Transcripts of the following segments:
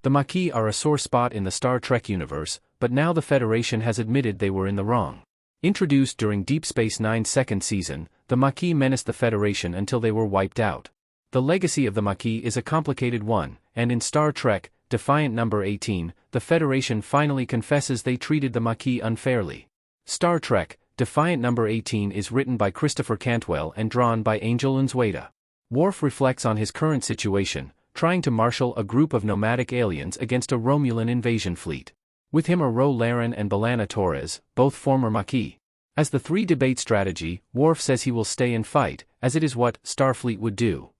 The Maquis are a sore spot in the Star Trek universe, but now the Federation has admitted they were in the wrong. Introduced during Deep Space Nine's second season, the Maquis menaced the Federation until they were wiped out. The legacy of the Maquis is a complicated one, and in Star Trek, Defiant Number 18, the Federation finally confesses they treated the Maquis unfairly. Star Trek, Defiant Number 18 is written by Christopher Cantwell and drawn by Angel Unzueta. Worf reflects on his current situation, trying to marshal a group of nomadic aliens against a Romulan invasion fleet. With him are Ro Laren and B'Elanna Torres, both former Maquis. As the three debate strategy, Worf says he will stay and fight, as it is what Starfleet would do.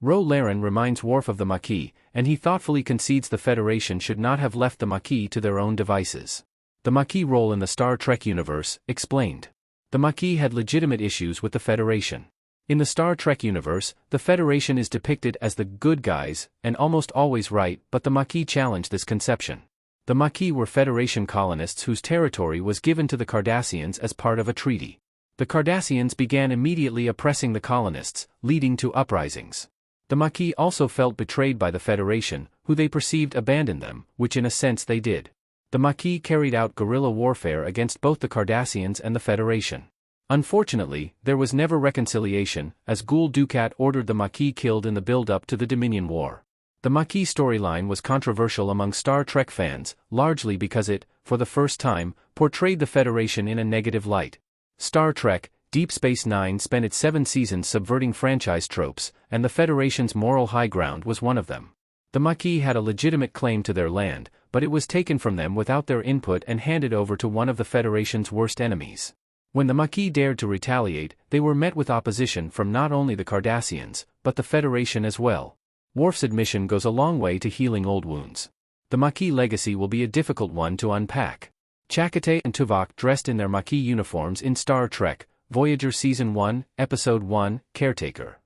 Ro Laren reminds Worf of the Maquis, and he thoughtfully concedes the Federation should not have left the Maquis to their own devices. The Maquis' role in the Star Trek universe, explained. The Maquis had legitimate issues with the Federation. In the Star Trek universe, the Federation is depicted as the good guys, and almost always right, but the Maquis challenged this conception. The Maquis were Federation colonists whose territory was given to the Cardassians as part of a treaty. The Cardassians began immediately oppressing the colonists, leading to uprisings. The Maquis also felt betrayed by the Federation, who they perceived abandoned them, which in a sense they did. The Maquis carried out guerrilla warfare against both the Cardassians and the Federation. Unfortunately, there was never reconciliation, as Gul Dukat ordered the Maquis killed in the build-up to the Dominion War. The Maquis storyline was controversial among Star Trek fans, largely because it, for the first time, portrayed the Federation in a negative light. Star Trek, Deep Space Nine spent its 7 seasons subverting franchise tropes, and the Federation's moral high ground was one of them. The Maquis had a legitimate claim to their land, but it was taken from them without their input and handed over to one of the Federation's worst enemies. When the Maquis dared to retaliate, they were met with opposition from not only the Cardassians, but the Federation as well. Worf's admission goes a long way to healing old wounds. The Maquis legacy will be a difficult one to unpack. Chakotay and Tuvok dressed in their Maquis uniforms in Star Trek, Voyager Season 1, Episode 1, Caretaker.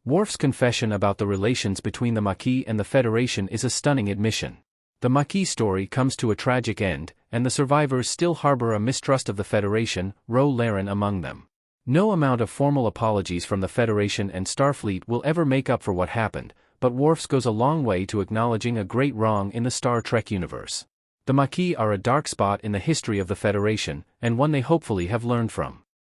Worf's confession about the relations between the Maquis and the Federation is a stunning admission. The Maquis story comes to a tragic end, and the survivors still harbor a mistrust of the Federation, Ro Laren among them. No amount of formal apologies from the Federation and Starfleet will ever make up for what happened, but Worf's goes a long way to acknowledging a great wrong in the Star Trek universe. The Maquis are a dark spot in the history of the Federation, and one they hopefully have learned from.